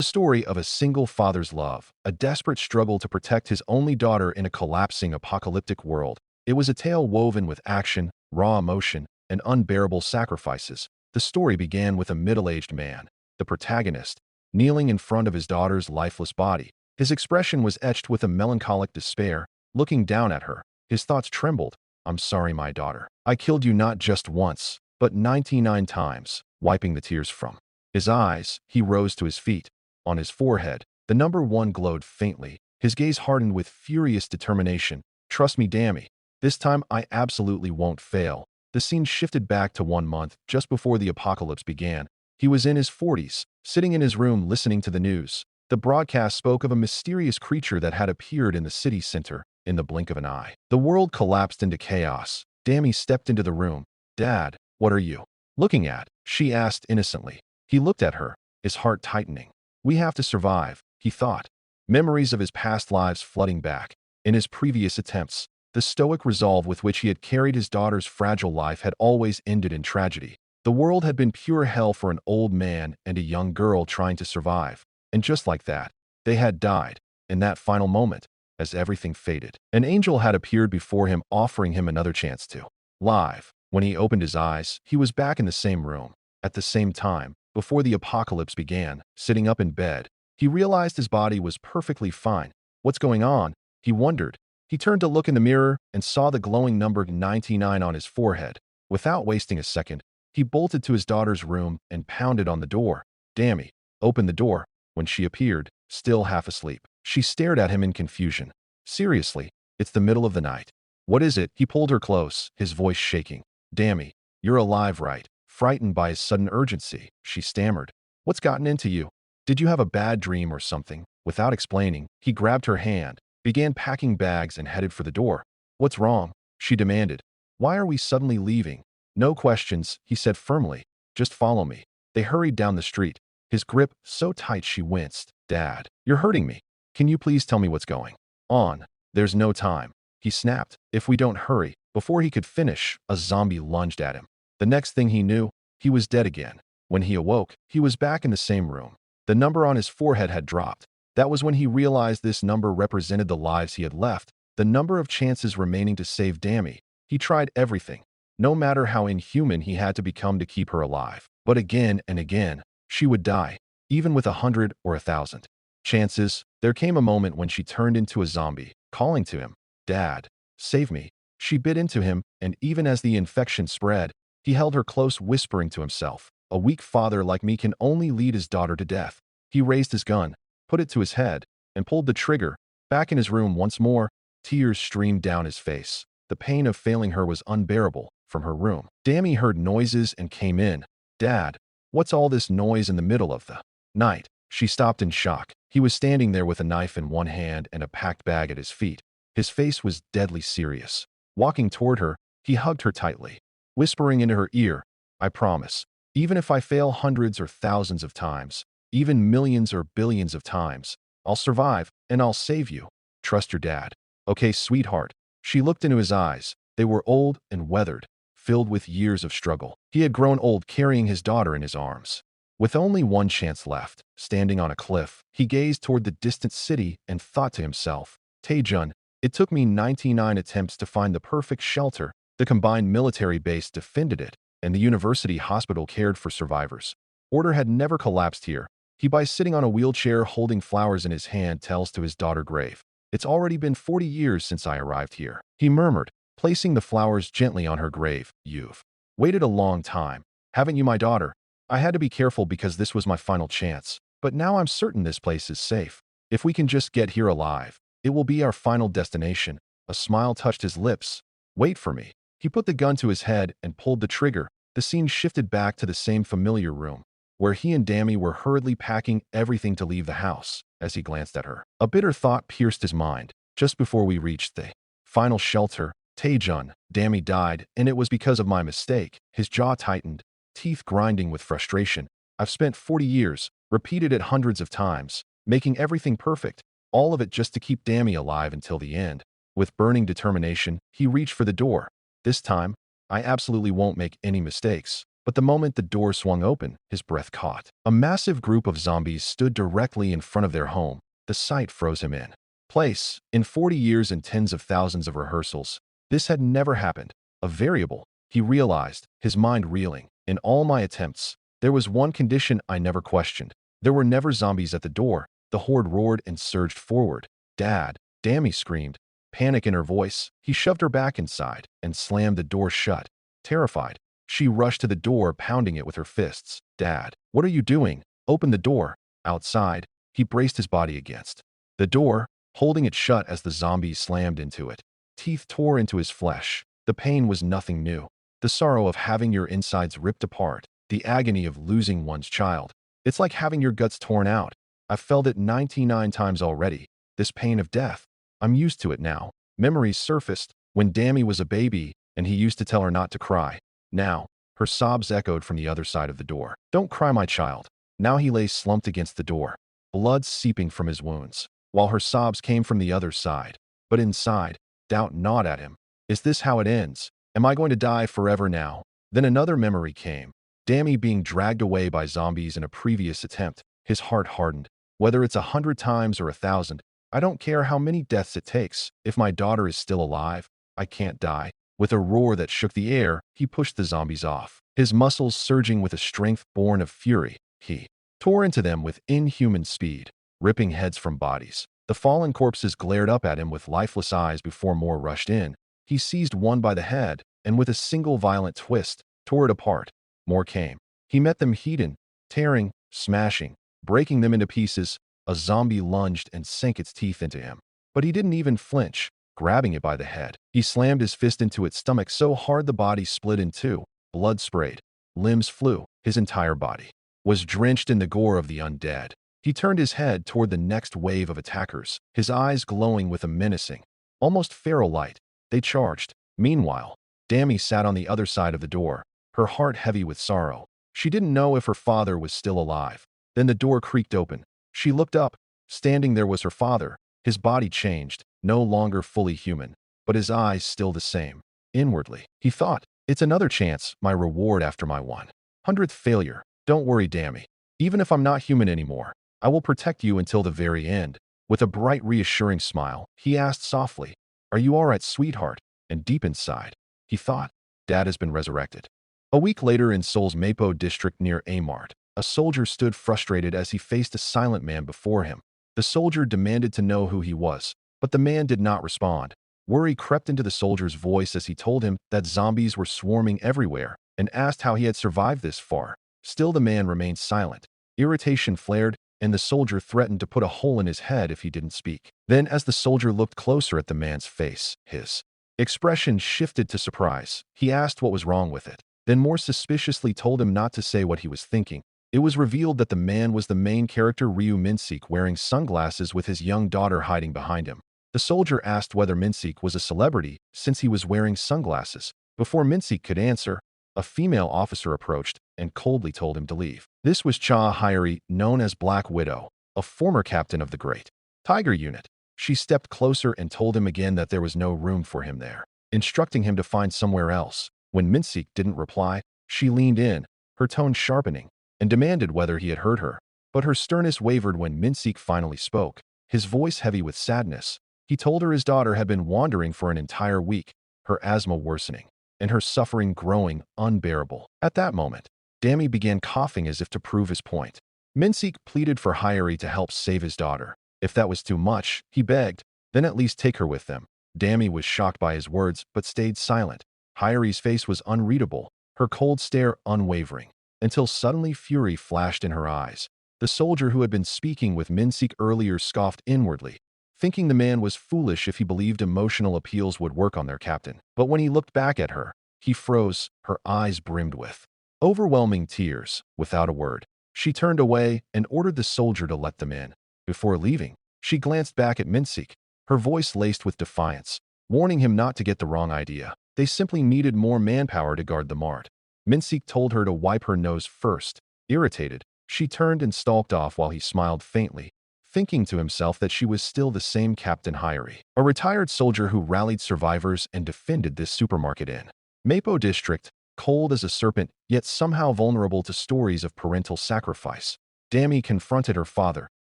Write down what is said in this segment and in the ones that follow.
The story of a single father's love, a desperate struggle to protect his only daughter in a collapsing apocalyptic world. It was a tale woven with action, raw emotion, and unbearable sacrifices. The story began with a middle-aged man, the protagonist, kneeling in front of his daughter's lifeless body. His expression was etched with a melancholic despair, looking down at her. His thoughts trembled. "I'm sorry, my daughter. I killed you not just once, but 99 times," wiping the tears from his eyes. He rose to his feet. On his forehead, the number 1 glowed faintly. His gaze hardened with furious determination. "Trust me, Dammy. This time I absolutely won't fail." The scene shifted back to 1 month, just before the apocalypse began. He was in his 40s, sitting in his room listening to the news. The broadcast spoke of a mysterious creature that had appeared in the city center in the blink of an eye. The world collapsed into chaos. Dammy stepped into the room. "Dad, what are you looking at?" she asked innocently. He looked at her, his heart tightening. "We have to survive," he thought. Memories of his past lives flooding back. In his previous attempts, the stoic resolve with which he had carried his daughter's fragile life had always ended in tragedy. The world had been pure hell for an old man and a young girl trying to survive. And just like that, they had died. In that final moment, as everything faded, an angel had appeared before him, offering him another chance to live. When he opened his eyes, he was back in the same room. At the same time, before the apocalypse began, sitting up in bed, he realized his body was perfectly fine. What's going on? He wondered. He turned to look in the mirror and saw the glowing number 99 on his forehead. Without wasting a second, he bolted to his daughter's room and pounded on the door. "Dammy, open the door." When she appeared, still half asleep, she stared at him in confusion. "Seriously, it's the middle of the night. What is it?" He pulled her close, his voice shaking. "Dammy, you're alive, right?" Frightened by his sudden urgency, she stammered. "What's gotten into you? Did you have a bad dream or something?" Without explaining, he grabbed her hand, began packing bags and headed for the door. "What's wrong?" she demanded. "Why are we suddenly leaving?" "No questions," he said firmly. "Just follow me." They hurried down the street, his grip so tight she winced. "Dad, you're hurting me. Can you please tell me what's going on?" "There's no time," he snapped. "If we don't hurry." Before he could finish, a zombie lunged at him. The next thing he knew, he was dead again. When he awoke, he was back in the same room. The number on his forehead had dropped. That was when he realized this number represented the lives he had left, the number of chances remaining to save Dammy. He tried everything, no matter how inhuman he had to become to keep her alive. But again and again, she would die, even with 100 or 1,000 chances. There came a moment when she turned into a zombie, calling to him, "Dad, save me." She bit into him, and even as the infection spread, he held her close, whispering to himself, "A weak father like me can only lead his daughter to death." He raised his gun, put it to his head, and pulled the trigger. Back in his room once more, tears streamed down his face. The pain of failing her was unbearable. From her room, Dammy heard noises and came in. "Dad, what's all this noise in the middle of the night?" She stopped in shock. He was standing there with a knife in one hand and a packed bag at his feet. His face was deadly serious. Walking toward her, he hugged her tightly, whispering into her ear, "I promise, even if I fail hundreds or thousands of times, even millions or billions of times, I'll survive and I'll save you. Trust your dad." "Okay, sweetheart." She looked into his eyes. They were old and weathered, filled with years of struggle. He had grown old carrying his daughter in his arms. With only one chance left, standing on a cliff, he gazed toward the distant city and thought to himself, "Taejun, it took me 99 attempts to find the perfect shelter. The combined military base defended it, and the university hospital cared for survivors. Order had never collapsed here." He, by sitting on a wheelchair holding flowers in his hand, tells to his daughter grave, "It's already been 40 years since I arrived here," he murmured, placing the flowers gently on her grave. "You've waited a long time, haven't you, my daughter? I had to be careful because this was my final chance. But now I'm certain this place is safe. If we can just get here alive, it will be our final destination." A smile touched his lips. "Wait for me." He put the gun to his head and pulled the trigger. The scene shifted back to the same familiar room, where he and Dammy were hurriedly packing everything to leave the house. As he glanced at her, a bitter thought pierced his mind. "Just before we reached the final shelter, Taejun, Dammy died, and it was because of my mistake." His jaw tightened, teeth grinding with frustration. "I've spent 40 years, repeated it hundreds of times, making everything perfect, all of it just to keep Dammy alive until the end." With burning determination, he reached for the door. "This time, I absolutely won't make any mistakes." But the moment the door swung open, his breath caught. A massive group of zombies stood directly in front of their home. The sight froze him in place. In 40 years and tens of thousands of rehearsals, this had never happened. A variable, he realized, his mind reeling. In all my attempts, there was one condition I never questioned. There were never zombies at the door. The horde roared and surged forward. Dad, Dammy screamed, panic in her voice. He shoved her back inside and slammed the door shut. Terrified, she rushed to the door, pounding it with her fists. Dad, what are you doing? Open the door. Outside, he braced his body against the door, holding it shut as the zombies slammed into it. Teeth tore into his flesh. The pain was nothing new. The sorrow of having your insides ripped apart. The agony of losing one's child. It's like having your guts torn out. I've felt it 99 times already. This pain of death. I'm used to it now. Memories surfaced when Dammy was a baby and he used to tell her not to cry. Now, her sobs echoed from the other side of the door. Don't cry, my child. Now he lay slumped against the door, blood seeping from his wounds, while her sobs came from the other side. But inside, doubt gnawed at him. Is this how it ends? Am I going to die forever now? Then another memory came. Dammy being dragged away by zombies in a previous attempt. His heart hardened. Whether it's 100 times or 1,000, I don't care how many deaths it takes. If my daughter is still alive, I can't die. With a roar that shook the air, he pushed the zombies off. His muscles surging with a strength born of fury, he tore into them with inhuman speed, ripping heads from bodies. The fallen corpses glared up at him with lifeless eyes before more rushed in. He seized one by the head, and with a single violent twist, tore it apart. More came. He met them heated, tearing, smashing, breaking them into pieces. A zombie lunged and sank its teeth into him. But he didn't even flinch, grabbing it by the head. He slammed his fist into its stomach so hard the body split in two. Blood sprayed. Limbs flew. His entire body was drenched in the gore of the undead. He turned his head toward the next wave of attackers, his eyes glowing with a menacing, almost feral light. They charged. Meanwhile, Dammy sat on the other side of the door, her heart heavy with sorrow. She didn't know if her father was still alive. Then the door creaked open. She looked up. Standing there was her father. His body changed, no longer fully human, but his eyes still the same. Inwardly, he thought, it's another chance, my reward after my 100th failure. Don't worry, Dammy. Even if I'm not human anymore, I will protect you until the very end. With a bright, reassuring smile, he asked softly, are you all right, sweetheart? And deep inside, he thought, Dad has been resurrected. A week later in Seoul's Mapo district near Mart, a soldier stood frustrated as he faced a silent man before him. The soldier demanded to know who he was, but the man did not respond. Worry crept into the soldier's voice as he told him that zombies were swarming everywhere and asked how he had survived this far. Still the man remained silent. Irritation flared, and the soldier threatened to put a hole in his head if he didn't speak. Then as the soldier looked closer at the man's face, his expression shifted to surprise. He asked what was wrong with it, then more suspiciously told him not to say what he was thinking. It was revealed that the man was the main character Ryu Minsik, wearing sunglasses with his young daughter hiding behind him. The soldier asked whether Minsik was a celebrity since he was wearing sunglasses. Before Minsik could answer, a female officer approached and coldly told him to leave. This was Cha Hyori, known as Black Widow, a former captain of the Great Tiger Unit. She stepped closer and told him again that there was no room for him there, instructing him to find somewhere else. When Minsik didn't reply, she leaned in, her tone sharpening, and demanded whether he had heard her. But her sternness wavered when Minsik finally spoke, his voice heavy with sadness. He told her his daughter had been wandering for an entire week, her asthma worsening, and her suffering growing unbearable. At that moment, Dammy began coughing as if to prove his point. Minsik pleaded for Hyori to help save his daughter. If that was too much, he begged, then at least take her with them. Dammy was shocked by his words, but stayed silent. Hyori's face was unreadable, her cold stare unwavering, until suddenly fury flashed in her eyes. The soldier who had been speaking with Minsik earlier scoffed inwardly, thinking the man was foolish if he believed emotional appeals would work on their captain. But when he looked back at her, he froze, her eyes brimmed with overwhelming tears. Without a word, she turned away and ordered the soldier to let them in. Before leaving, she glanced back at Minsik, her voice laced with defiance, warning him not to get the wrong idea. They simply needed more manpower to guard the mart. Minsik told her to wipe her nose first. Irritated, she turned and stalked off while he smiled faintly, thinking to himself that she was still the same Captain Hyori, a retired soldier who rallied survivors and defended this supermarket in Mapo district. cold as a serpent, yet somehow vulnerable to stories of parental sacrifice. Dami confronted her father,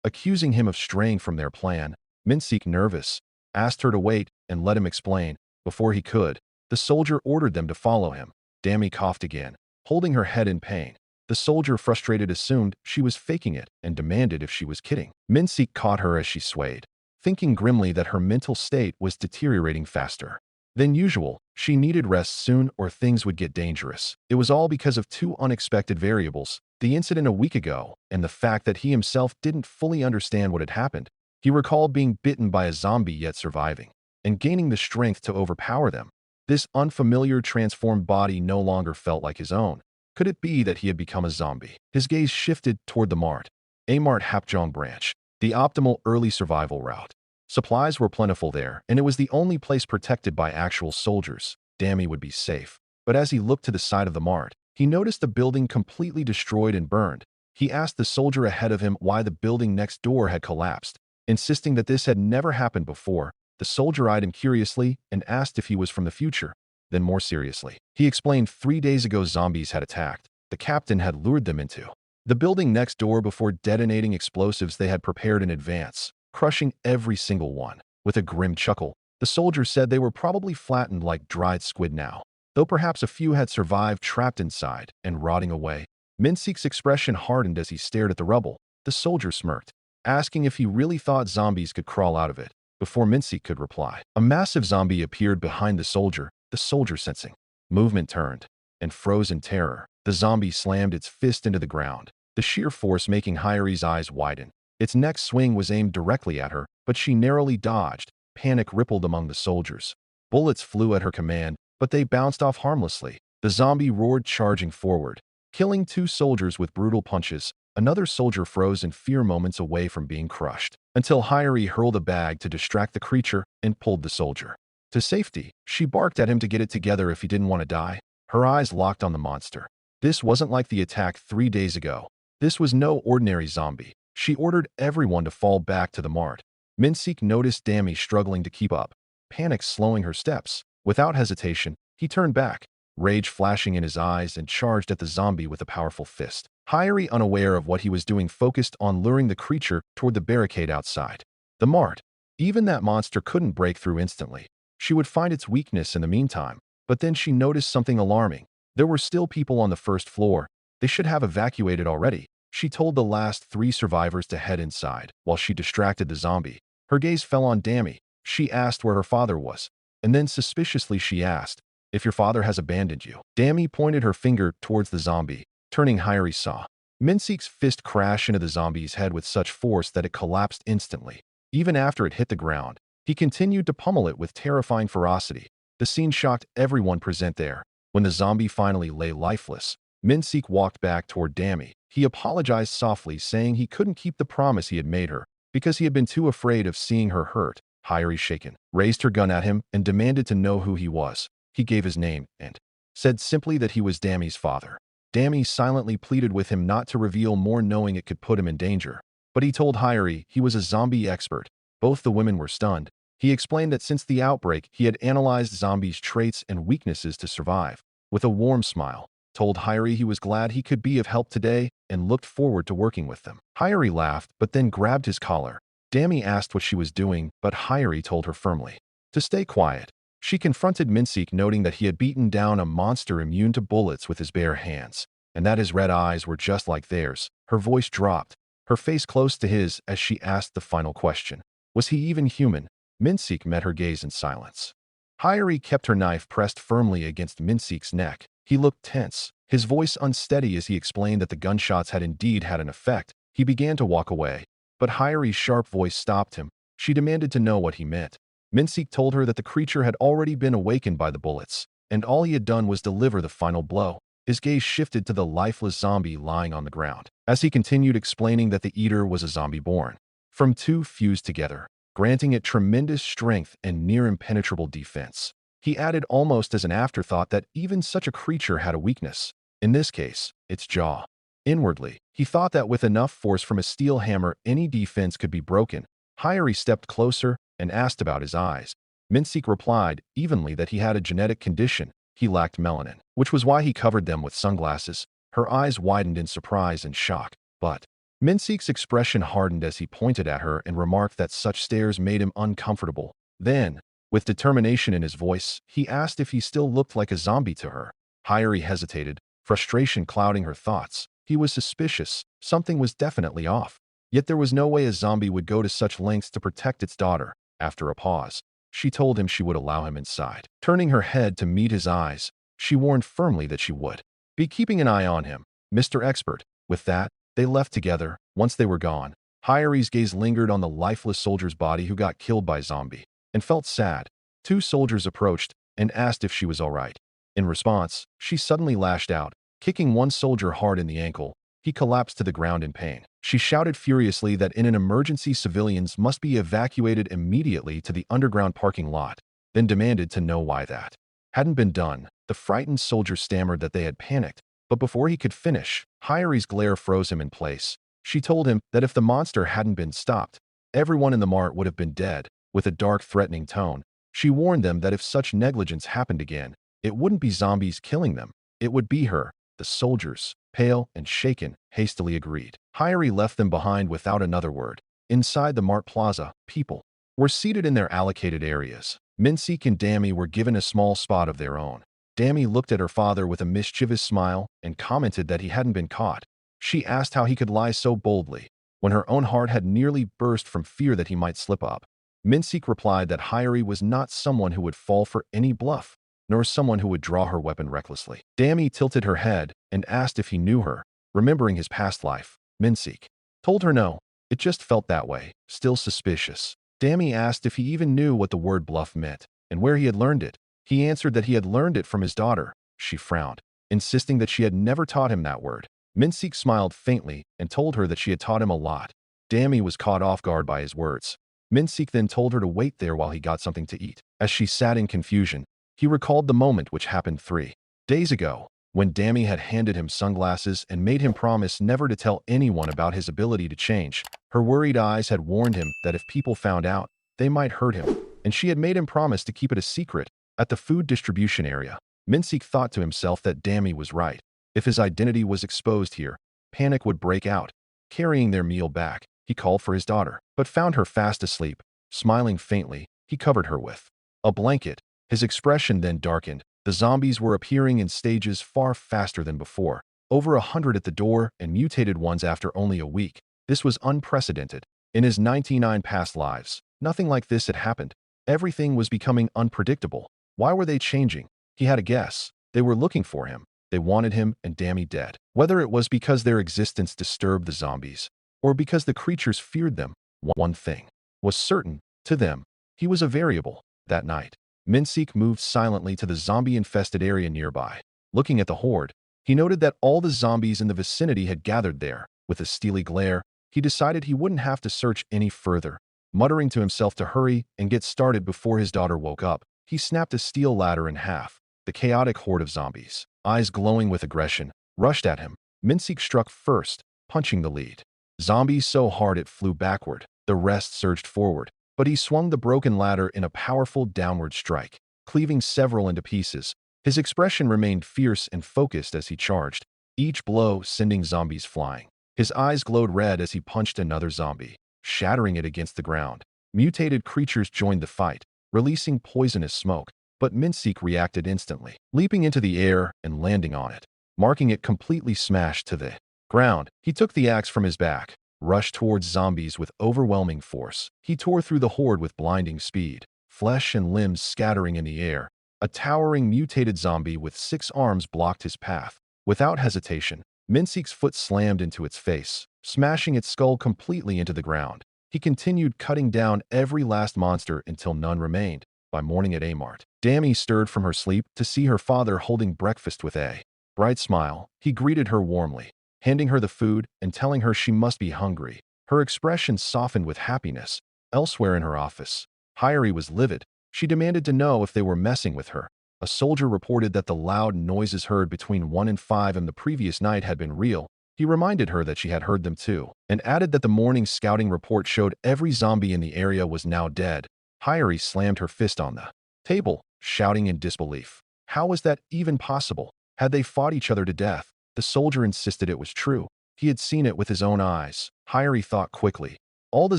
accusing him of straying from their plan. Minsik, nervous, asked her to wait and let him explain. Before he could, the soldier ordered them to follow him. Dami coughed again, holding her head in pain. The soldier, frustrated, assumed she was faking it and demanded if she was kidding. Minsik caught her as she swayed, thinking grimly that her mental state was deteriorating faster than usual. She needed rest soon or things would get dangerous. It was all because of two unexpected variables: the incident a week ago and the fact that he himself didn't fully understand what had happened. He recalled being bitten by a zombie yet surviving, and gaining the strength to overpower them. This unfamiliar transformed body no longer felt like his own. Could it be that he had become a zombie? His gaze shifted toward the mart, a Manhwarecapped branch, the optimal early survival route. Supplies were plentiful there, and it was the only place protected by actual soldiers. Dami would be safe. But as he looked to the side of the mart, he noticed the building completely destroyed and burned. He asked the soldier ahead of him why the building next door had collapsed, insisting that this had never happened before. The soldier eyed him curiously and asked if he was from the future. Then more seriously, he explained 3 days ago zombies had attacked. The captain had lured them into the building next door before detonating explosives they had prepared in advance, crushing every single one. With a grim chuckle, the soldier said they were probably flattened like dried squid now, though perhaps a few had survived trapped inside and rotting away. Minsik's expression hardened as he stared at the rubble. The soldier smirked, asking if he really thought zombies could crawl out of it. Before Minsik could reply, a massive zombie appeared behind the soldier, sensing movement, turned and froze in terror. The zombie slammed its fist into the ground, the sheer force making Hyori's eyes widen. Its next swing was aimed directly at her, but she narrowly dodged. Panic rippled among the soldiers. Bullets flew at her command, but they bounced off harmlessly. The zombie roared, charging forward, killing 2 soldiers with brutal punches. Another soldier froze in fear, moments away from being crushed, until Hyori hurled a bag to distract the creature and pulled the soldier to safety. She barked at him to get it together if he didn't want to die. Her eyes locked on the monster. This wasn't like the attack 3 days ago. This was no ordinary zombie. She ordered everyone to fall back to the mart. Minsik noticed Dami struggling to keep up, panic slowing her steps. Without hesitation, he turned back, rage flashing in his eyes, and charged at the zombie with a powerful fist. Hyori, unaware of what he was doing, focused on luring the creature toward the barricade outside the mart. Even that monster couldn't break through instantly. She would find its weakness in the meantime. But then she noticed something alarming. There were still people on the first floor. They should have evacuated already. She told the last 3 survivors to head inside while she distracted the zombie. Her gaze fell on Dami. She asked where her father was, and then suspiciously she asked, "If your father has abandoned you." Dami pointed her finger towards the zombie. Turning, Hyori saw Minsik's fist crash into the zombie's head with such force that it collapsed instantly. Even after it hit the ground, he continued to pummel it with terrifying ferocity. The scene shocked everyone present there. When the zombie finally lay lifeless, Minsik walked back toward Dami. He apologized softly, saying he couldn't keep the promise he had made her because he had been too afraid of seeing her hurt. Hyori, shaken, raised her gun at him and demanded to know who he was. He gave his name and said simply that he was Dami's father. Dami silently pleaded with him not to reveal more, knowing it could put him in danger. But he told Hyori he was a zombie expert. Both the women were stunned. He explained that since the outbreak, he had analyzed zombies' traits and weaknesses to survive. With a warm smile, told Hyori he was glad he could be of help today and looked forward to working with them. Hyori laughed, but then grabbed his collar. Dami asked what she was doing, but Hyori told her firmly to stay quiet. She confronted Minsik, noting that he had beaten down a monster immune to bullets with his bare hands, and that his red eyes were just like theirs. Her voice dropped, her face close to his, as she asked the final question. Was he even human? Minsik met her gaze in silence. Hyori kept her knife pressed firmly against Minsik's neck. He looked tense, his voice unsteady as he explained that the gunshots had indeed had an effect. He began to walk away, but Hyori's sharp voice stopped him. She demanded to know what he meant. Minsik told her that the creature had already been awakened by the bullets, and all he had done was deliver the final blow. His gaze shifted to the lifeless zombie lying on the ground, as he continued explaining that the eater was a zombie born from 2 fused together, granting it tremendous strength and near impenetrable defense. He added almost as an afterthought that even such a creature had a weakness, in this case, its jaw. Inwardly, he thought that with enough force from a steel hammer, any defense could be broken. Hyori stepped closer and asked about his eyes. Minsik replied evenly that he had a genetic condition, he lacked melanin, which was why he covered them with sunglasses. Her eyes widened in surprise and shock. But Minseek's expression hardened as he pointed at her and remarked that such stares made him uncomfortable. Then, with determination in his voice, he asked if he still looked like a zombie to her. Hyori hesitated, frustration clouding her thoughts. He was suspicious. Something was definitely off. Yet there was no way a zombie would go to such lengths to protect its daughter. After a pause, she told him she would allow him inside. Turning her head to meet his eyes, she warned firmly that she would be keeping an eye on him, Mr. Expert. With that, they left together. Once they were gone, Hyori's gaze lingered on the lifeless soldier's body who got killed by zombie, and felt sad. Two soldiers approached and asked if she was all right. In response, she suddenly lashed out, kicking one soldier hard in the ankle. He collapsed to the ground in pain. She shouted furiously that in an emergency civilians must be evacuated immediately to the underground parking lot, then demanded to know why that hadn't been done. The frightened soldier stammered that they had panicked, but before he could finish, Hyori's glare froze him in place. She told him that if the monster hadn't been stopped, everyone in the mart would have been dead. With a dark, threatening tone, she warned them that if such negligence happened again, it wouldn't be zombies killing them. It would be her. The soldiers, pale and shaken, hastily agreed. Hyori left them behind without another word. Inside the mart plaza, people were seated in their allocated areas. Minseek and Dammy were given a small spot of their own. Dammy looked at her father with a mischievous smile and commented that he hadn't been caught. She asked how he could lie so boldly, when her own heart had nearly burst from fear that he might slip up. Minseek replied that Hyori was not someone who would fall for any bluff, nor someone who would draw her weapon recklessly. Dammy tilted her head and asked if he knew her, remembering his past life. Minseek told her no, it just felt that way, still suspicious. Dammy asked if he even knew what the word bluff meant, and where he had learned it. He answered that he had learned it from his daughter. She frowned, insisting that she had never taught him that word. Minseek smiled faintly and told her that she had taught him a lot. Dammy was caught off guard by his words. Minseek then told her to wait there while he got something to eat. As she sat in confusion, he recalled the moment which happened 3 days ago, when Dammy had handed him sunglasses and made him promise never to tell anyone about his ability to change. Her worried eyes had warned him that if people found out, they might hurt him, and she had made him promise to keep it a secret. At the food distribution area, Minseek thought to himself that Dammy was right. If his identity was exposed here, panic would break out. Carrying their meal back, he called for his daughter, but found her fast asleep. Smiling faintly, he covered her with a blanket. His expression then darkened. The zombies were appearing in stages far faster than before, over 100 at the door and mutated ones after only a week. This was unprecedented. In his 99 past lives, nothing like this had happened. Everything was becoming unpredictable. Why were they changing? He had a guess. They were looking for him. They wanted him and Dammy dead. Whether it was because their existence disturbed the zombies, or because the creatures feared them, one thing was certain. To them, he was a variable. That night, Minseek moved silently to the zombie-infested area nearby. Looking at the horde, he noted that all the zombies in the vicinity had gathered there. With a steely glare, he decided he wouldn't have to search any further. Muttering to himself to hurry and get started before his daughter woke up, he snapped a steel ladder in half. The chaotic horde of zombies, eyes glowing with aggression, rushed at him. Minseek struck first, punching the lead zombie so hard it flew backward. The rest surged forward, but he swung the broken ladder in a powerful downward strike, cleaving several into pieces. His expression remained fierce and focused as he charged, each blow sending zombies flying. His eyes glowed red as he punched another zombie, shattering it against the ground. Mutated creatures joined the fight, releasing poisonous smoke, but Minseek reacted instantly, leaping into the air and landing on it, marking it completely smashed to the ground. He took the axe from his back, rushed towards zombies with overwhelming force. He tore through the horde with blinding speed, flesh and limbs scattering in the air. A towering mutated zombie with 6 arms blocked his path. Without hesitation, Minseek's foot slammed into its face, smashing its skull completely into the ground. He continued cutting down every last monster until none remained. By morning at Mart, Dammy stirred from her sleep to see her father holding breakfast with a bright smile. He greeted her warmly, handing her the food and telling her she must be hungry. Her expression softened with happiness. Elsewhere in her office, Hyori was livid. She demanded to know if they were messing with her. A soldier reported that the loud noises heard between 1 and 5 am the previous night had been real. He reminded her that she had heard them too, and added that the morning scouting report showed every zombie in the area was now dead. Hyori slammed her fist on the table, shouting in disbelief. How was that even possible? Had they fought each other to death? The soldier insisted it was true. He had seen it with his own eyes. Hyrie thought quickly. All the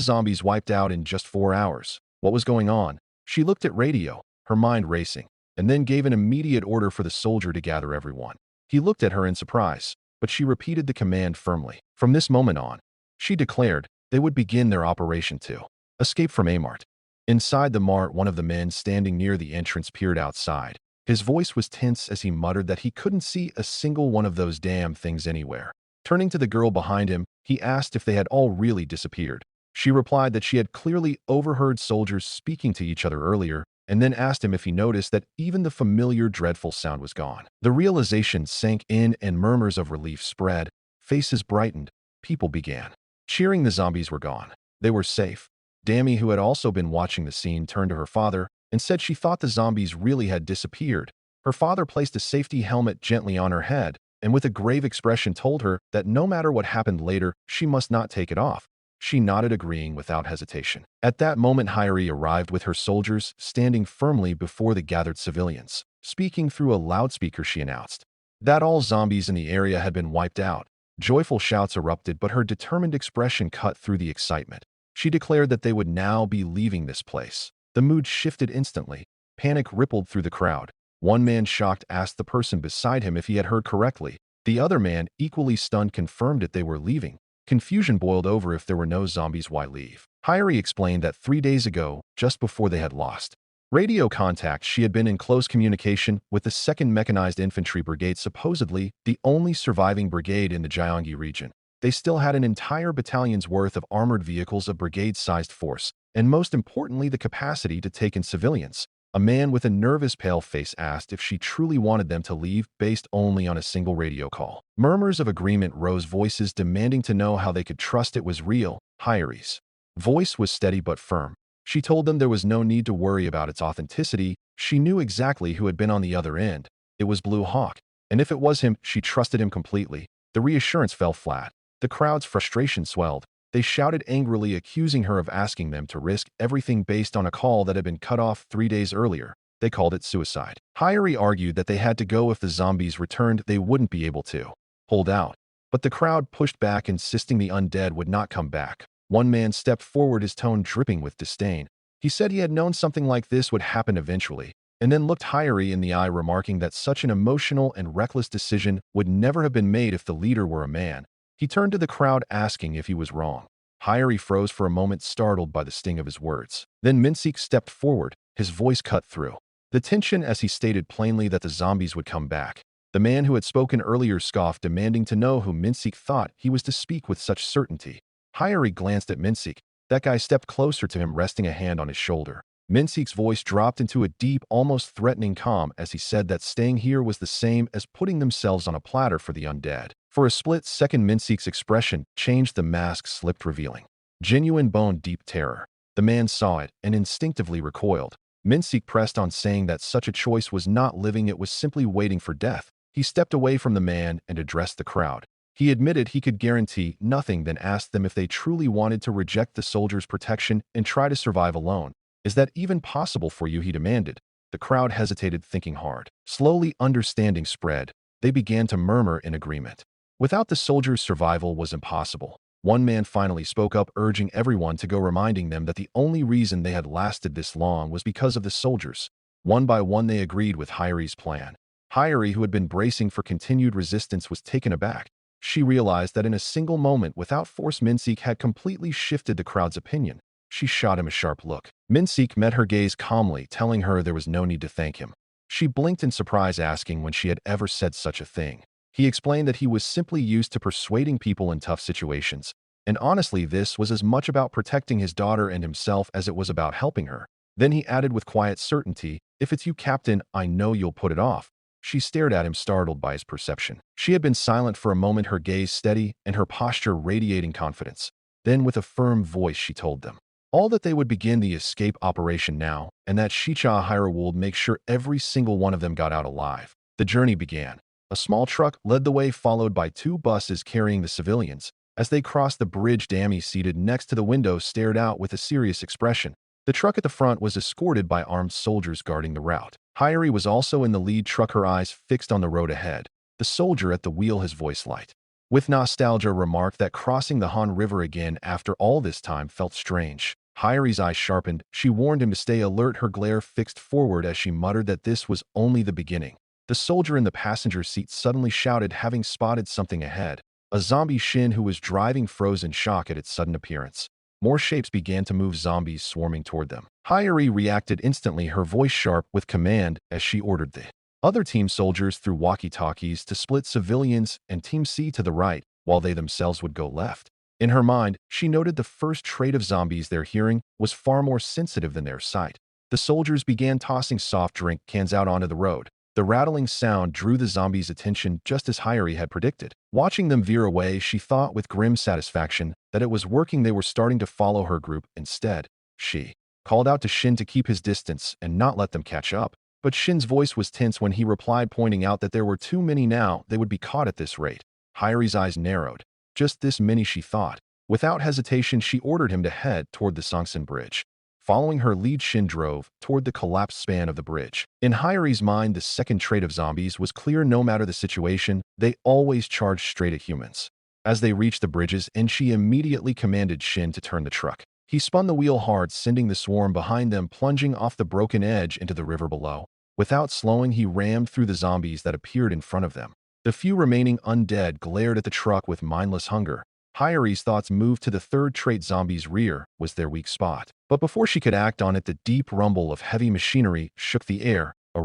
zombies wiped out in just 4 hours. What was going on? She looked at radio, her mind racing, and then gave an immediate order for the soldier to gather everyone. He looked at her in surprise, but she repeated the command firmly. From this moment on, she declared, they would begin their operation to escape from a mart. Inside the mart, one of the men standing near the entrance peered outside. His voice was tense as he muttered that he couldn't see a single one of those damn things anywhere. Turning to the girl behind him, he asked if they had all really disappeared. She replied that she had clearly overheard soldiers speaking to each other earlier, and then asked him if he noticed that even the familiar dreadful sound was gone. The realization sank in and murmurs of relief spread. Faces brightened. People began cheering. The zombies were gone. They were safe. Dammy, who had also been watching the scene, turned to her father and said she thought the zombies really had disappeared. Her father placed a safety helmet gently on her head and with a grave expression told her that no matter what happened later, she must not take it off. She nodded, agreeing without hesitation. At that moment, Hyrie arrived with her soldiers, standing firmly before the gathered civilians. Speaking through a loudspeaker, she announced that all zombies in the area had been wiped out. Joyful shouts erupted, but her determined expression cut through the excitement. She declared that they would now be leaving this place. The mood shifted instantly. Panic rippled through the crowd. One man, shocked, asked the person beside him if he had heard correctly. The other man, equally stunned, confirmed that they were leaving. Confusion boiled over. If there were no zombies, why leave? Hyrie explained that 3 days ago, just before they had lost radio contact, she had been in close communication with the 2nd Mechanized Infantry Brigade, supposedly the only surviving brigade in the Gyeonggi region. They still had an entire battalion's worth of armored vehicles, a brigade-sized force, and most importantly, the capacity to take in civilians. A man with a nervous, pale face asked if she truly wanted them to leave based only on a single radio call. Murmurs of agreement rose, voices demanding to know how they could trust it was real. Hyrie's voice was steady but firm. She told them there was no need to worry about its authenticity. She knew exactly who had been on the other end. It was Blue Hawk. And if it was him, she trusted him completely. The reassurance fell flat. The crowd's frustration swelled. They shouted angrily, accusing her of asking them to risk everything based on a call that had been cut off 3 days earlier. They called it suicide. Hyrie argued that they had to go. If the zombies returned, they wouldn't be able to hold out. But the crowd pushed back, insisting the undead would not come back. One man stepped forward, his tone dripping with disdain. He said he had known something like this would happen eventually, and then looked Hyrie in the eye, remarking that such an emotional and reckless decision would never have been made if the leader were a man. He turned to the crowd, asking if he was wrong. Hyrie froze for a moment, startled by the sting of his words. Then Minseek stepped forward, his voice cut through the tension as he stated plainly that the zombies would come back. The man who had spoken earlier scoffed, demanding to know who Minseek thought he was to speak with such certainty. Hyrie glanced at Minseek. That guy stepped closer to him, resting a hand on his shoulder. Minseek's voice dropped into a deep, almost threatening calm as he said that staying here was the same as putting themselves on a platter for the undead. For a split second, Minseek's expression changed. The mask slipped, revealing genuine bone-deep terror. The man saw it and instinctively recoiled. Minseek pressed on, saying that such a choice was not living, it was simply waiting for death. He stepped away from the man and addressed the crowd. He admitted he could guarantee nothing, then asked them if they truly wanted to reject the soldiers' protection and try to survive alone. Is that even possible for you? He demanded. The crowd hesitated, thinking hard. Slowly, understanding spread. They began to murmur in agreement. Without the soldiers, survival was impossible. One man finally spoke up, urging everyone to go, reminding them that the only reason they had lasted this long was because of the soldiers. One by one, they agreed with Hyrie's plan. Hyrie, who had been bracing for continued resistance, was taken aback. She realized that in a single moment, without force, Minseek had completely shifted the crowd's opinion. She shot him a sharp look. Minseek met her gaze calmly, telling her there was no need to thank him. She blinked in surprise, asking when she had ever said such a thing. He explained that he was simply used to persuading people in tough situations, and honestly, this was as much about protecting his daughter and himself as it was about helping her. Then he added with quiet certainty, "If it's you, Captain, I know you'll put it off." She stared at him, startled by his perception. She had been silent for a moment, her gaze steady and her posture radiating confidence. Then, with a firm voice, she told them all that they would begin the escape operation now, and that Shicha Hyra would make sure every single one of them got out alive. The journey began. A small truck led the way, followed by 2 buses carrying the civilians. As they crossed the bridge, Dammy, seated next to the window, stared out with a serious expression. The truck at the front was escorted by armed soldiers guarding the route. Hyori was also in the lead truck, her eyes fixed on the road ahead. The soldier at the wheel, his voice light. With nostalgia, remarked that crossing the Han River again after all this time felt strange. Hyori's eyes sharpened. She warned him to stay alert, her glare fixed forward as she muttered that this was only the beginning. The soldier in the passenger seat suddenly shouted, having spotted something ahead. A zombie Shin, who was driving, froze in shock at its sudden appearance. More shapes began to move, zombies swarming toward them. Hyori reacted instantly, her voice sharp with command as she ordered the other team soldiers through walkie-talkies to split civilians and Team C to the right, while they themselves would go left. In her mind, she noted the first trait of zombies: their hearing was far more sensitive than their sight. The soldiers began tossing soft drink cans out onto the road. The rattling sound drew the zombies' attention, just as Hyori had predicted. Watching them veer away, she thought with grim satisfaction that it was working. They were starting to follow her group instead. She called out to Shin to keep his distance and not let them catch up. But Shin's voice was tense when he replied, pointing out that there were too many now. They would be caught at this rate. Hyori's eyes narrowed. Just this many, she thought. Without hesitation, she ordered him to head toward the Songsan Bridge. Following her lead, Shin drove toward the collapsed span of the bridge. In Hyori's mind, the second trait of zombies was clear: no matter the situation, they always charged straight at humans. As they reached the bridges, she immediately commanded Shin to turn the truck. He spun the wheel hard, sending the swarm behind them plunging off the broken edge into the river below. Without slowing, he rammed through the zombies that appeared in front of them. The few remaining undead glared at the truck with mindless hunger. Hyori's thoughts moved to the third trait: zombies' rear was their weak spot. But before she could act on it, the deep rumble of heavy machinery shook the air. A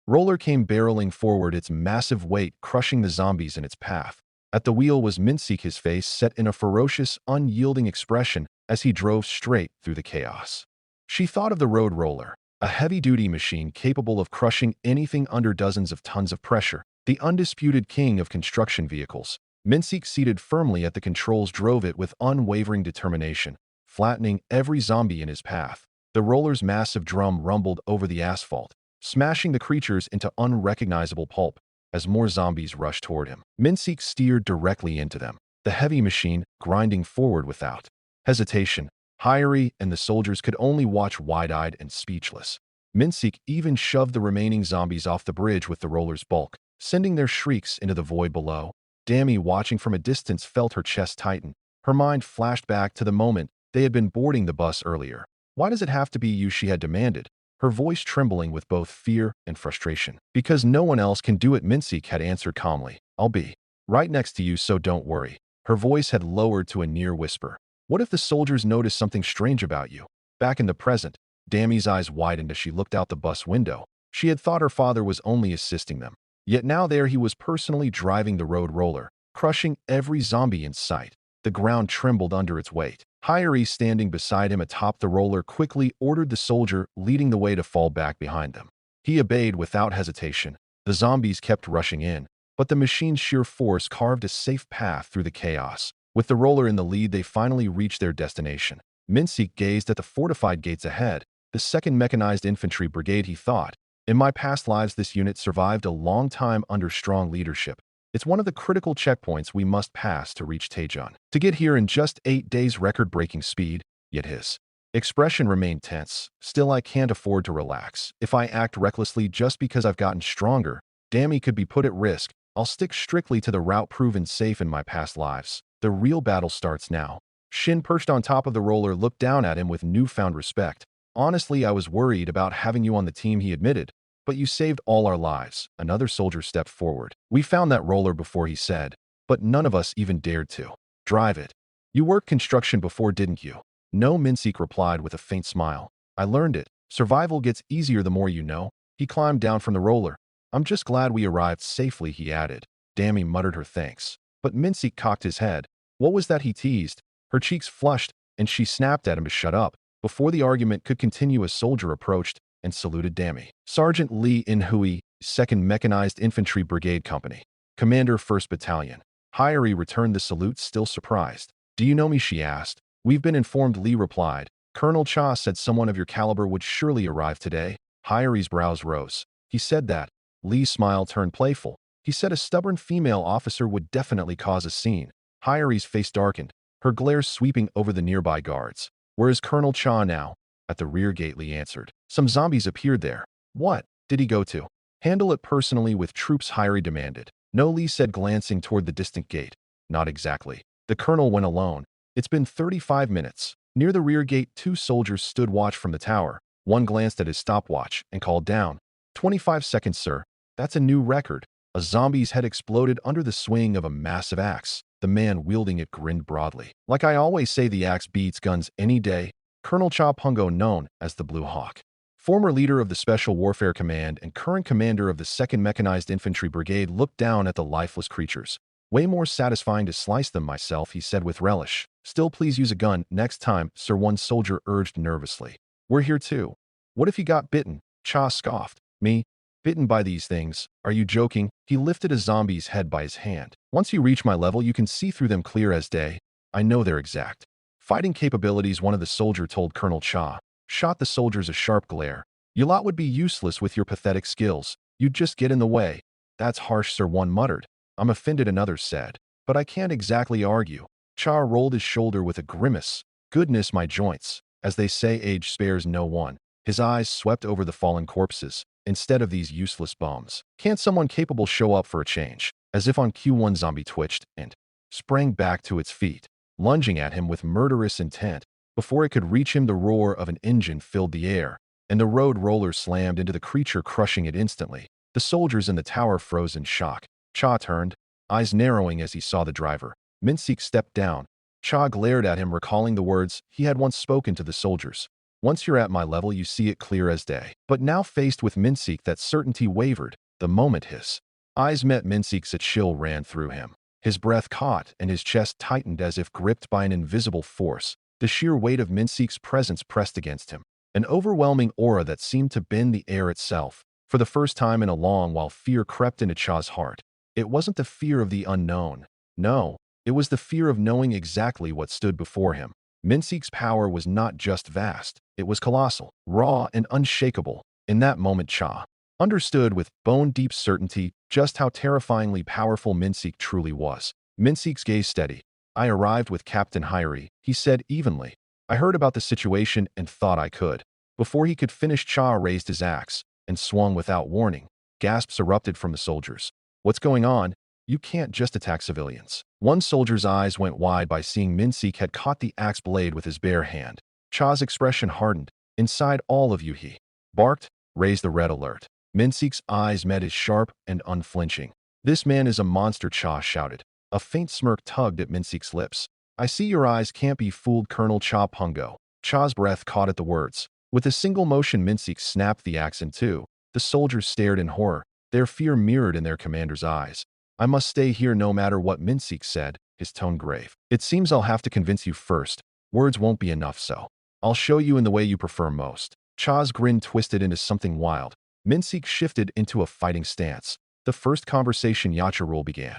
roller came barreling forward, its massive weight crushing the zombies in its path. At the wheel was Minseek, his face set in a ferocious, unyielding expression as he drove straight through the chaos. She thought of the road roller, a heavy-duty machine capable of crushing anything under dozens of tons of pressure, the undisputed king of construction vehicles. Minseek, seated firmly at the controls, drove it with unwavering determination, flattening every zombie in his path. The roller's massive drum rumbled over the asphalt, smashing the creatures into unrecognizable pulp. As more zombies rushed toward him, Minseek steered directly into them, the heavy machine grinding forward without hesitation. Hyori and the soldiers could only watch, wide-eyed and speechless. Minseek even shoved the remaining zombies off the bridge with the roller's bulk, sending their shrieks into the void below. Dami, watching from a distance, felt her chest tighten. Her mind flashed back to the moment they had been boarding the bus earlier. "Why does it have to be you?" she had demanded, her voice trembling with both fear and frustration. "Because no one else can do it," Minseek had answered calmly. "I'll be right next to you, so don't worry." Her voice had lowered to a near whisper. "What if the soldiers notice something strange about you?" Back in the present, Dami's eyes widened as she looked out the bus window. She had thought her father was only assisting them. Yet now there he was, personally driving the road roller, crushing every zombie in sight. The ground trembled under its weight. Hyori, standing beside him atop the roller, quickly ordered the soldier leading the way to fall back behind them. He obeyed without hesitation. The zombies kept rushing in, but the machine's sheer force carved a safe path through the chaos. With the roller in the lead, they finally reached their destination. Minseek gazed at the fortified gates ahead. The 2nd Mechanized Infantry Brigade, he thought. In my past lives, this unit survived a long time under strong leadership. It's one of the critical checkpoints we must pass to reach Taejon. To get here in just 8 days, record-breaking speed. Yet his expression remained tense. "Still, I can't afford to relax. If I act recklessly just because I've gotten stronger, Dami could be put at risk. I'll stick strictly to the route proven safe in my past lives. The real battle starts now." Shin, perched on top of the roller, looked down at him with newfound respect. "Honestly, I was worried about having you on the team," he admitted. "But you saved all our lives." Another soldier stepped forward. "We found that roller before," he said, "but none of us even dared to drive it." "You worked construction before, didn't you?" "No," Minseek replied with a faint smile. "I learned it. Survival gets easier the more you know." He climbed down from the roller. "I'm just glad we arrived safely," he added. Dami muttered her thanks. But Minseek cocked his head. "What was that?" he teased. Her cheeks flushed, and she snapped at him to shut up. Before the argument could continue, a soldier approached and saluted Dami. "Sergeant Lee In-hui, 2nd Mechanized Infantry Brigade Company. Commander 1st Battalion." Hyori returned the salute, still surprised. "Do you know me?" she asked. "We've been informed," Lee replied. "Colonel Cha said someone of your caliber would surely arrive today." Hyori's brows rose. "He said that." Lee's smile turned playful. "He said a stubborn female officer would definitely cause a scene." Hyori's face darkened, her glare sweeping over the nearby guards. "Where is Colonel Cha now?" "At the rear gate," Lee answered. "Some zombies appeared there." "What?" did he go to? Handle it personally with troops, Hyrie demanded. No, Lee said, glancing toward the distant gate. Not exactly. The colonel went alone. It's been 35 minutes. Near the rear gate, 2 soldiers stood watch from the tower. One glanced at his stopwatch and called down. 25 seconds, sir. That's a new record. A zombie's head exploded under the swing of a massive axe. The man wielding it grinned broadly. Like I always say, the axe beats guns any day. Colonel Cha Pungo, known as the Blue Hawk, former leader of the Special Warfare Command and current commander of the 2nd Mechanized Infantry Brigade, looked down at the lifeless creatures. Way more satisfying to slice them myself, he said with relish. Still, please use a gun next time, sir, one soldier urged nervously. We're here too. What if you got bitten? Cha scoffed. Me? Bitten by these things? Are you joking? He lifted a zombie's head by his hand. Once you reach my level, you can see through them clear as day. I know their exact fighting capabilities, one of the soldier told Colonel Cha. Shot the soldiers a sharp glare. You lot would be useless with your pathetic skills. You'd just get in the way. That's harsh, sir, one muttered. I'm offended, another said. But I can't exactly argue. Cha rolled his shoulder with a grimace. Goodness, my joints. As they say, age spares no one. His eyes swept over the fallen corpses. Instead of these useless bums, can't someone capable show up for a change? As if on cue, one zombie twitched and sprang back to its feet, lunging at him with murderous intent. Before it could reach him, the roar of an engine filled the air, and the road roller slammed into the creature, crushing it instantly. The soldiers in the tower froze in shock. Cha turned, eyes narrowing as he saw the driver. Minseek stepped down. Cha glared at him, recalling the words he had once spoken to the soldiers. Once you're at my level, you see it clear as day. But now, faced with Minseek, that certainty wavered. The moment his eyes met Minseek's, a chill ran through him. His breath caught and his chest tightened as if gripped by an invisible force. The sheer weight of Minseek's presence pressed against him. An overwhelming aura that seemed to bend the air itself. For the first time in a long while, fear crept into Cha's heart. It wasn't the fear of the unknown. No, it was the fear of knowing exactly what stood before him. Minseek's power was not just vast. It was colossal, raw, and unshakable. In that moment, Cha understood with bone-deep certainty just how terrifyingly powerful Minseek truly was. Minseek's gaze steady. I arrived with Captain Hyrie, he said evenly. I heard about the situation and thought I could. Before he could finish, Cha raised his axe and swung without warning. Gasps erupted from the soldiers. What's going on? You can't just attack civilians. One soldier's eyes went wide by seeing Minseek had caught the axe blade with his bare hand. Cha's expression hardened. Inside all of you, he barked. Raise the red alert. Minseek's eyes met his, sharp and unflinching. This man is a monster, Cha shouted. A faint smirk tugged at Minseek's lips. I see your eyes can't be fooled, Colonel Cha Pungo. Cha's breath caught at the words. With a single motion, Minseek snapped the axe in two. The soldiers stared in horror, their fear mirrored in their commander's eyes. I must stay here no matter what, Minseek said, his tone grave. It seems I'll have to convince you first. Words won't be enough, so I'll show you in the way you prefer most. Cha's grin twisted into something wild. Minseek shifted into a fighting stance. The first conversation Yacha rule began.